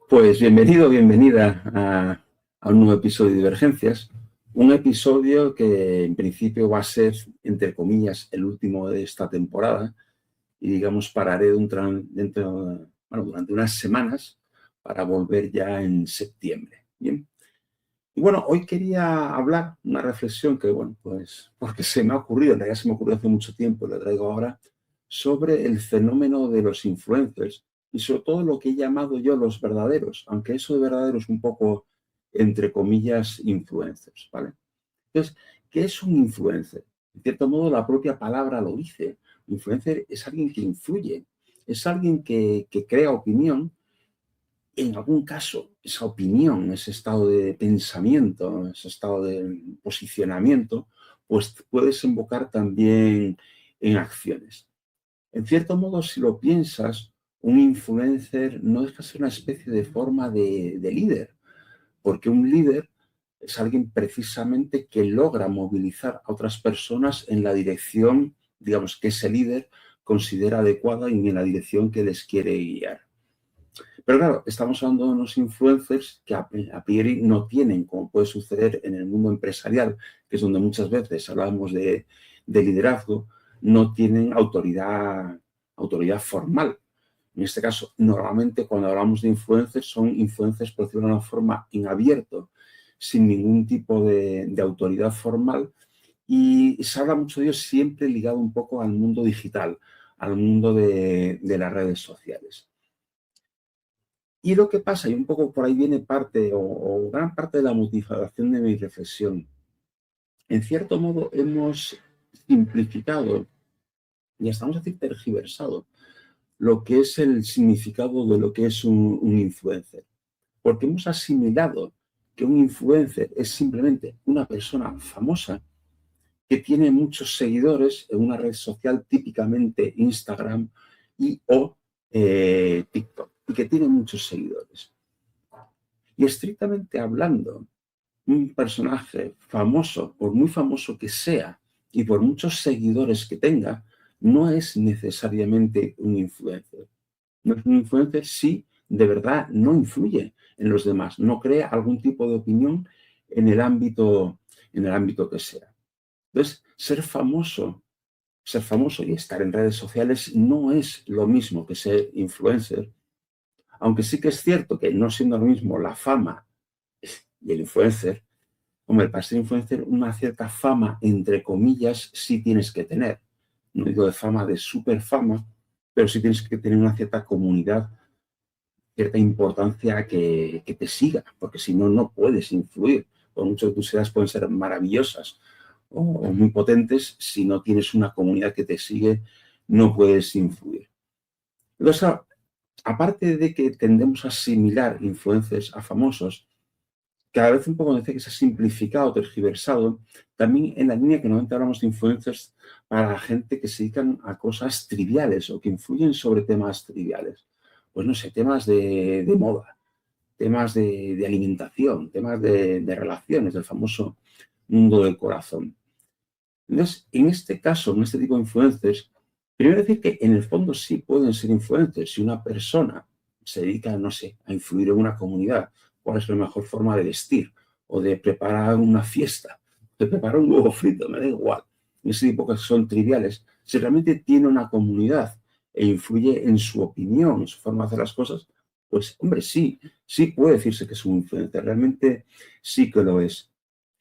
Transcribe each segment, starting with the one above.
Pues bienvenido, bienvenida a un nuevo episodio de Divergencias. Un episodio que en principio va a ser, entre comillas, el último de esta temporada. Y digamos, pararé durante unas semanas para volver ya en septiembre. Bien. Y bueno, hoy quería hablar una reflexión que, bueno, pues porque se me ha ocurrido, en realidad se me ocurrió hace mucho tiempo, lo traigo ahora, sobre el fenómeno de los influencers y sobre todo lo que he llamado yo los verdaderos, aunque eso de verdaderos un poco, entre comillas, influencers, ¿vale? Entonces, ¿qué es un influencer? En cierto modo, la propia palabra lo dice. Influencer es alguien que influye, es alguien que crea opinión. En algún caso, esa opinión, ese estado de pensamiento, ese estado de posicionamiento, pues puede desembocar también en acciones. En cierto modo, si lo piensas, un influencer no deja de ser una especie de forma de líder, porque un líder es alguien precisamente que logra movilizar a otras personas en la dirección, digamos, que ese líder considera adecuada y en la dirección que les quiere guiar. Pero claro, estamos hablando de unos influencers que a priori no tienen, como puede suceder en el mundo empresarial, que es donde muchas veces hablamos de liderazgo, no tienen autoridad formal. En este caso, normalmente cuando hablamos de influencers, son influencers, por decirlo de una forma, en abierto, sin ningún tipo de autoridad formal, y se habla mucho de ellos siempre ligado un poco al mundo digital, al mundo de las redes sociales. Y lo que pasa, y un poco por ahí viene parte o gran parte de la motivación de mi reflexión, en cierto modo hemos simplificado y hasta vamos a decir tergiversado lo que es el significado de lo que es un influencer. Porque hemos asimilado que un influencer es simplemente una persona famosa que tiene muchos seguidores en una red social, típicamente Instagram y o TikTok, y que tiene muchos seguidores. Y estrictamente hablando, un personaje famoso, por muy famoso que sea y por muchos seguidores que tenga, no es necesariamente un influencer. No es un influencer si de verdad no influye en los demás, no crea algún tipo de opinión en el ámbito que sea. Entonces, ser famoso y estar en redes sociales no es lo mismo que ser influencer, aunque sí que es cierto que no siendo lo mismo la fama y el influencer, hombre, para ser influencer una cierta fama, entre comillas, sí tienes que tener. No digo de fama, de super fama, pero sí tienes que tener una cierta comunidad, cierta importancia que te siga, porque si no, no puedes influir. Por mucho que tus ideas pueden ser maravillosas o muy potentes, si no tienes una comunidad que te sigue, no puedes influir. Entonces, aparte de que tendemos a asimilar influencers a famosos, cada vez un poco decía que se ha simplificado, tergiversado, también en la línea que normalmente hablamos de influencers para la gente que se dedican a cosas triviales o que influyen sobre temas triviales. Pues no sé, temas de moda, temas de alimentación, temas de relaciones, del famoso mundo del corazón. Entonces, en este caso, en este tipo de influencers, primero decir que en el fondo sí pueden ser influencers. Si una persona se dedica, no sé, a influir en una comunidad, cuál es la mejor forma de vestir o de preparar una fiesta, de preparar un huevo frito, me da igual. Ese tipo que son triviales. Si realmente tiene una comunidad e influye en su opinión, en su forma de hacer las cosas, pues hombre, sí, sí puede decirse que es un influencer. Realmente sí que lo es.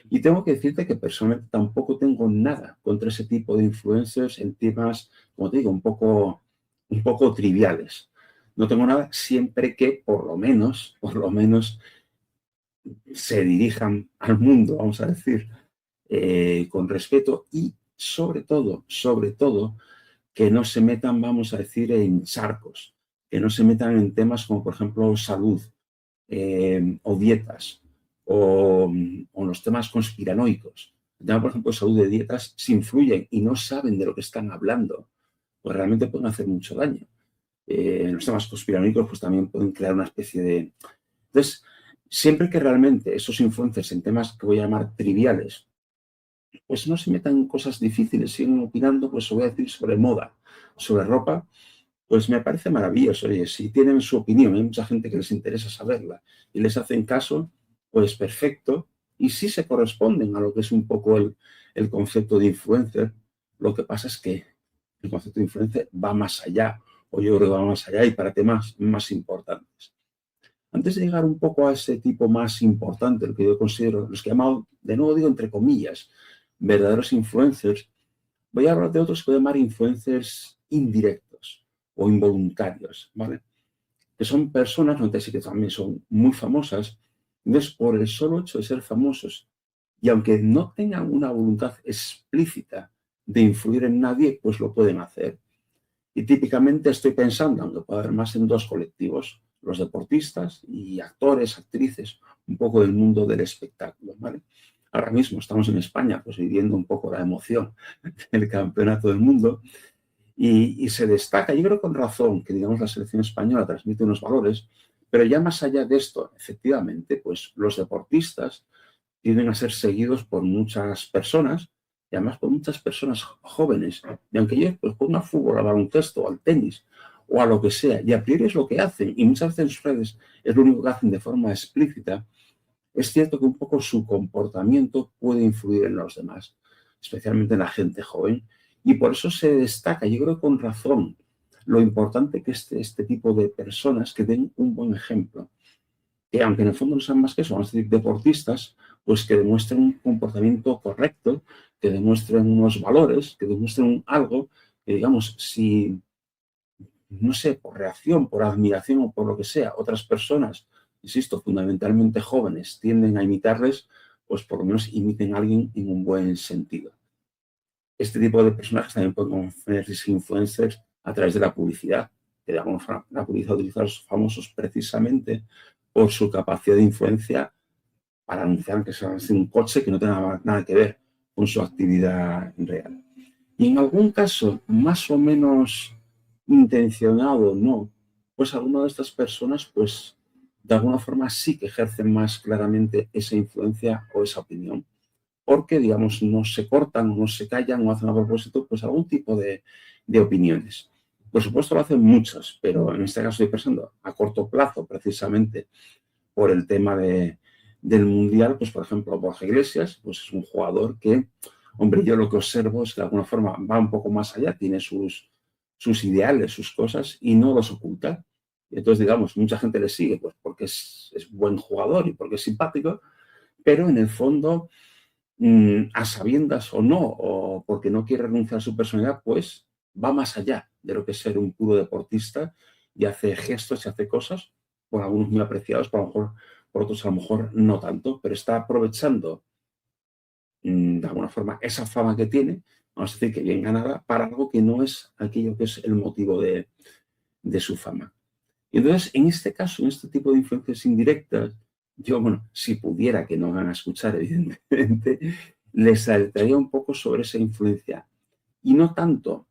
Y tengo que decirte que personalmente tampoco tengo nada contra ese tipo de influencers en temas, como te digo, un poco triviales. No tengo nada siempre que por lo menos se dirijan al mundo, vamos a decir, con respeto y sobre todo, que no se metan, vamos a decir, en charcos, que no se metan en temas como, por ejemplo, salud o dietas o los temas conspiranoicos. El tema, por ejemplo, de salud de dietas, si influyen y no saben de lo que están hablando, pues realmente pueden hacer mucho daño. En los temas conspiranoicos, pues también pueden crear una especie de... Entonces, siempre que realmente esos influencers en temas que voy a llamar triviales, pues no se metan en cosas difíciles, siguen opinando, pues voy a decir sobre moda, sobre ropa, pues me parece maravilloso. Oye, si tienen su opinión, hay mucha gente que les interesa saberla y les hacen caso, pues perfecto. Y sí se corresponden a lo que es un poco el concepto de influencer. Lo que pasa es que el concepto de influencer va más allá, o yo creo que va más allá y para temas más importantes. Antes de llegar un poco a ese tipo más importante, lo que yo considero, los que he llamado, de nuevo digo entre comillas, verdaderos influencers, voy a hablar de otros que voy a llamar influencers indirectos o involuntarios, ¿vale? Que son personas, no te sé que también son muy famosas, entonces por el solo hecho de ser famosos y aunque no tengan una voluntad explícita de influir en nadie, pues lo pueden hacer. Y típicamente estoy pensando, aunque puede haber más, en dos colectivos, los deportistas y actores, actrices, un poco del mundo del espectáculo, ¿vale? Ahora mismo estamos en España, pues viviendo un poco la emoción del campeonato del mundo y se destaca, yo creo con razón, que digamos la selección española transmite unos valores, pero ya más allá de esto, efectivamente, pues los deportistas tienden a ser seguidos por muchas personas y además por muchas personas jóvenes. Y aunque yo pues, ponga fútbol, al baloncesto, al tenis o a lo que sea, y a priori es lo que hacen, y muchas veces en sus redes es lo único que hacen de forma explícita, es cierto que un poco su comportamiento puede influir en los demás, especialmente en la gente joven, y por eso se destaca, yo creo con razón, lo importante que es este tipo de personas que den un buen ejemplo, que aunque en el fondo no sean más que eso, van a ser deportistas, pues que demuestren un comportamiento correcto, que demuestren unos valores, que demuestren algo, que digamos, si, no sé, por reacción, por admiración o por lo que sea, otras personas, insisto, fundamentalmente jóvenes, tienden a imitarles, pues por lo menos imiten a alguien en un buen sentido. Este tipo de personajes también pueden convertirse en influencers a través de la publicidad, que digamos, la publicidad utiliza a los famosos precisamente por su capacidad de influencia para anunciar que se va a hacer un coche que no tenga nada que ver con su actividad real. Y en algún caso, más o menos intencionado, no, pues alguna de estas personas, pues de alguna forma sí que ejercen más claramente esa influencia o esa opinión, porque, digamos, no se cortan, no se callan, no hacen a propósito, pues algún tipo de opiniones. Por supuesto lo hacen muchos, pero en este caso estoy pensando a corto plazo, precisamente por el tema del Mundial, pues por ejemplo, Borja Iglesias, pues es un jugador que, hombre, yo lo que observo es que de alguna forma va un poco más allá, tiene sus ideales, sus cosas y no los oculta. Entonces, digamos, mucha gente le sigue pues porque es buen jugador y porque es simpático, pero en el fondo, a sabiendas o no, o porque no quiere renunciar a su personalidad, pues va más allá de lo que es ser un puro deportista y hace gestos y hace cosas, por algunos muy apreciados, por otros a lo mejor no tanto, pero está aprovechando de alguna forma esa fama que tiene, vamos a decir que bien ganada, para algo que no es aquello que es el motivo de su fama. Y entonces, en este caso, en este tipo de influencias indirectas, yo, bueno, si pudiera, que no van a escuchar, evidentemente, les alertaría un poco sobre esa influencia. Y no tanto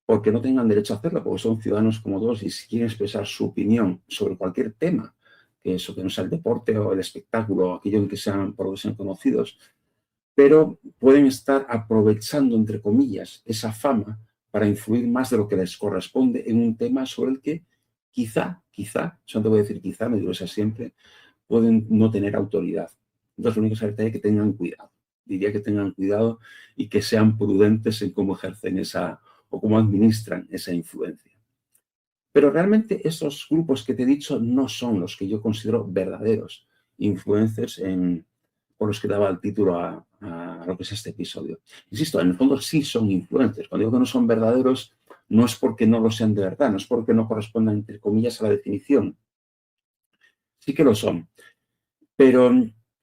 porque no tengan derecho a hacerlo, porque son ciudadanos como todos y si quieren expresar su opinión sobre cualquier tema, que eso que no sea el deporte o el espectáculo, o aquello en que sean, por lo que sean conocidos, pero pueden estar aprovechando, entre comillas, esa fama para influir más de lo que les corresponde en un tema sobre el que quizá, solo te voy a decir quizá, me digo eso siempre, pueden no tener autoridad. Entonces, lo único que se es que tengan cuidado. Diría que tengan cuidado y que sean prudentes en cómo ejercen esa o cómo administran esa influencia. Pero realmente esos grupos que te he dicho no son los que yo considero verdaderos influencers por los que daba el título a lo que es este episodio. Insisto, en el fondo sí son influencers. Cuando digo que no son verdaderos, no es porque no lo sean de verdad, no es porque no correspondan, entre comillas, a la definición. Sí que lo son. Pero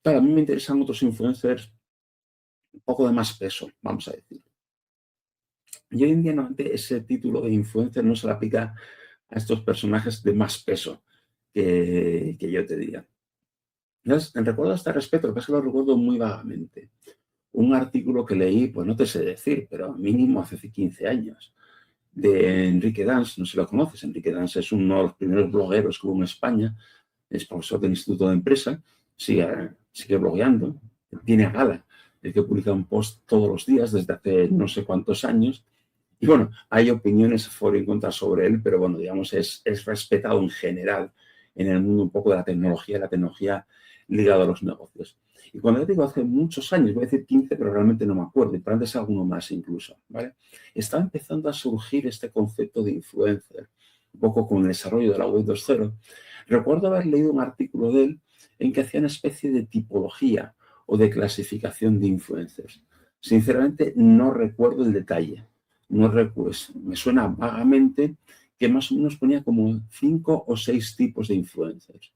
claro, a mí me interesan otros influencers un poco de más peso, vamos a decir. Y hoy en día normalmente ese título de influencer no se le aplica a estos personajes de más peso que yo te diría. Entonces, recuerdo a este respecto, lo que pasa es que lo recuerdo muy vagamente. Un artículo que leí, pues no te sé decir, pero mínimo hace 15 años, de Enrique Dans, no sé si lo conoces, Enrique Dans es uno de los primeros blogueros que hubo en España, es profesor del Instituto de Empresa, sigue blogueando, tiene a gala, el que publica un post todos los días desde hace no sé cuántos años, Y bueno, hay opiniones a favor y en contra sobre él, pero bueno, digamos, es respetado en general en el mundo un poco de la tecnología ligada a los negocios. Y cuando yo digo hace muchos años, voy a decir 15, pero realmente no me acuerdo, y para antes alguno más incluso, ¿vale? Está empezando a surgir este concepto de influencer, un poco con el desarrollo de la web 2.0. Recuerdo haber leído un artículo de él en que hacía una especie de tipología o de clasificación de influencers. Sinceramente, no recuerdo el detalle. No recuerdo, me suena vagamente que más o menos ponía como 5 o 6 tipos de influencers.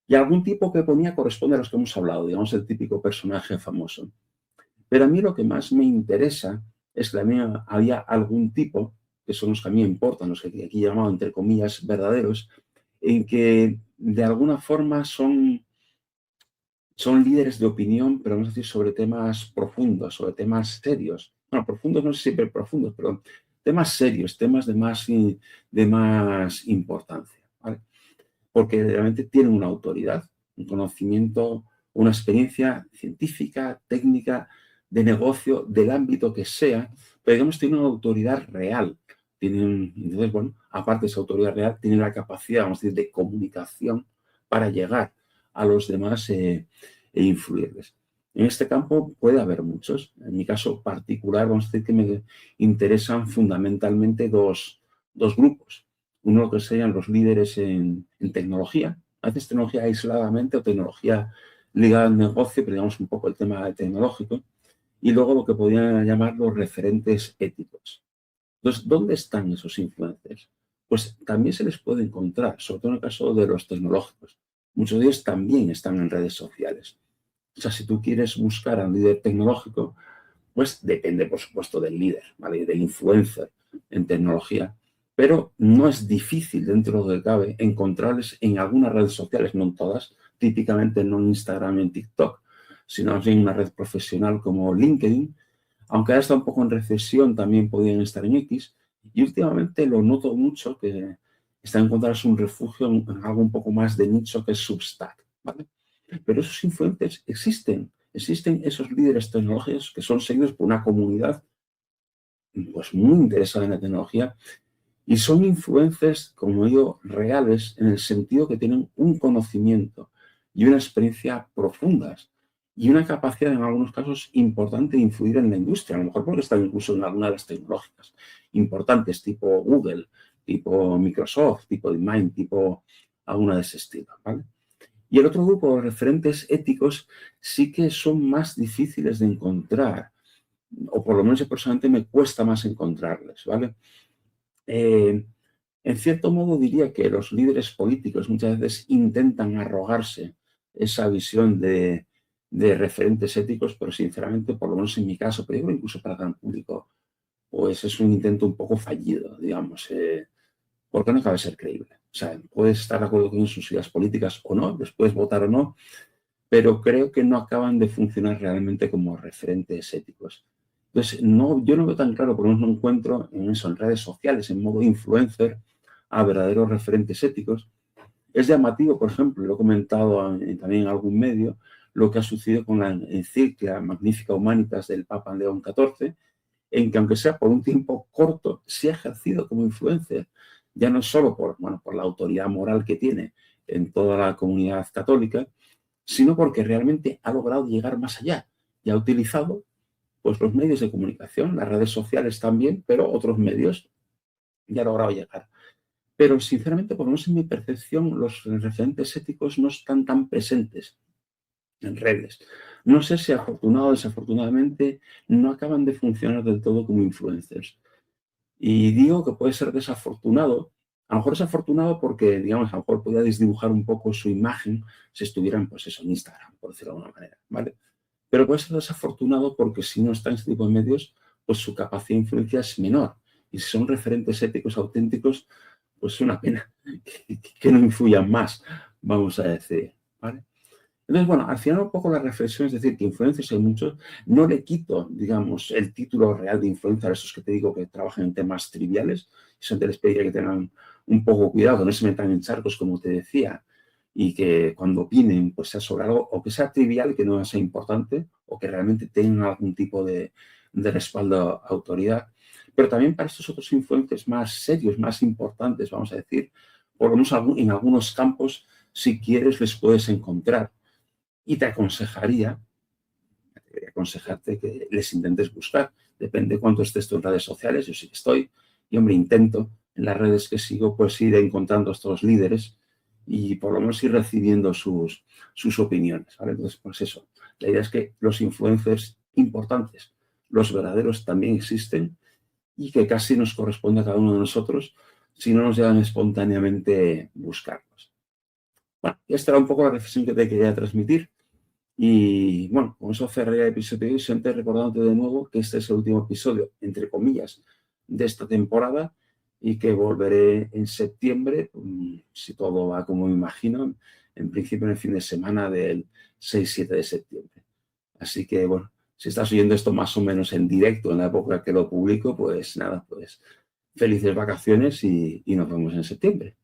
Y algún tipo que ponía corresponde a los que hemos hablado, digamos el típico personaje famoso. Pero a mí lo que más me interesa es que también había algún tipo, que son los que a mí me importan, los que aquí llamado entre comillas verdaderos, en que de alguna forma son líderes de opinión, pero vamos a decir sobre temas profundos, sobre temas serios. Bueno, profundos no sé siempre profundos, pero temas serios, temas de más importancia, ¿vale? Porque realmente tienen una autoridad, un conocimiento, una experiencia científica, técnica, de negocio, del ámbito que sea, pero digamos tienen una autoridad real. Entonces, bueno, aparte de esa autoridad real, tienen la capacidad, vamos a decir, de comunicación para llegar a los demás e influirles. En este campo puede haber muchos. En mi caso particular, vamos a decir que me interesan fundamentalmente dos grupos. Uno que serían los líderes en tecnología, a veces tecnología aisladamente o tecnología ligada al negocio, pero digamos un poco el tema tecnológico, y luego lo que podrían llamar los referentes éticos. Entonces, ¿dónde están esos influencers? Pues también se les puede encontrar, sobre todo en el caso de los tecnológicos. Muchos de ellos también están en redes sociales. O sea, si tú quieres buscar a un líder tecnológico, pues depende, por supuesto, del líder, ¿vale? Del influencer en tecnología. Pero no es difícil, dentro de lo que cabe, encontrarles en algunas redes sociales, no en todas, típicamente no en Instagram y en TikTok, sino en una red profesional como LinkedIn. Aunque ahora está un poco en recesión, también podrían estar en X. Y últimamente lo noto mucho que está en encontrarse un refugio en algo un poco más de nicho que es Substack, ¿vale? Pero esos influencers existen esos líderes tecnológicos que son seguidos por una comunidad pues muy interesada en la tecnología y son influencers, como digo, reales en el sentido que tienen un conocimiento y una experiencia profundas y una capacidad en algunos casos importante de influir en la industria, a lo mejor porque están incluso en alguna de las tecnológicas importantes tipo Google, tipo Microsoft, tipo DeepMind, tipo alguna de ese estilo, ¿vale? Y el otro grupo de referentes éticos sí que son más difíciles de encontrar, o por lo menos personalmente me cuesta más encontrarles, ¿vale? Eh, en cierto modo diría que los líderes políticos muchas veces intentan arrogarse esa visión de referentes éticos, pero sinceramente, por lo menos en mi caso, pero yo creo incluso para el gran público, pues es un intento un poco fallido, digamos, porque no acaba de ser creíble. O sea, puedes estar de acuerdo con sus ideas políticas o no, les puedes votar o no, pero creo que no acaban de funcionar realmente como referentes éticos. Entonces, no, yo no veo tan claro, por lo menos no encuentro en eso, en redes sociales, en modo influencer, a verdaderos referentes éticos. Es llamativo, por ejemplo, lo he comentado también en algún medio, lo que ha sucedido con la encíclica Magnifica Humanitas del Papa León XIV, en que aunque sea por un tiempo corto, se ha ejercido como influencer, ya no solo por la autoridad moral que tiene en toda la comunidad católica, sino porque realmente ha logrado llegar más allá y ha utilizado pues, los medios de comunicación, las redes sociales también, pero otros medios, y ha logrado llegar. Pero sinceramente, por lo menos en mi percepción, los referentes éticos no están tan presentes en redes. No sé si afortunado o desafortunadamente no acaban de funcionar del todo como influencers. Y digo que puede ser desafortunado, a lo mejor desafortunado porque, digamos, a lo mejor podía desdibujar un poco su imagen si estuvieran, pues eso, en Instagram, por decirlo de alguna manera, ¿vale? Pero puede ser desafortunado porque si no está en este tipo de medios, pues su capacidad de influencia es menor. Y si son referentes éticos auténticos, pues es una pena que no influyan más, vamos a decir, ¿vale? Entonces, bueno, al final un poco la reflexión es decir que influencers hay muchos, no le quito, digamos, el título real de influencer a esos que te digo que trabajan en temas triviales, eso te les pediría que tengan un poco cuidado, que no se metan en charcos, como te decía, y que cuando opinen, pues sea sobre algo, o que sea trivial, que no sea importante, o que realmente tengan algún tipo de respaldo a autoridad. Pero también para estos otros influencers más serios, más importantes, vamos a decir, por lo menos en algunos campos, si quieres, les puedes encontrar. Y te aconsejarte que les intentes buscar. Depende de cuánto estés tú en redes sociales. Yo sí que estoy. Y, hombre, intento en las redes que sigo, pues ir encontrando a estos líderes y por lo menos ir recibiendo sus opiniones, ¿vale? Entonces, pues eso. La idea es que los influencers importantes, los verdaderos, también existen y que casi nos corresponde a cada uno de nosotros si no nos llegan espontáneamente buscarlos. Bueno, esta era un poco la reflexión que te quería transmitir. Y bueno, con eso cerraré el episodio de hoy, siempre recordándote de nuevo que este es el último episodio, entre comillas, de esta temporada y que volveré en septiembre, si todo va como me imagino, en principio en el fin de semana del 6-7 de septiembre. Así que bueno, si estás oyendo esto más o menos en directo en la época que lo publico, pues nada, pues felices vacaciones y nos vemos en septiembre.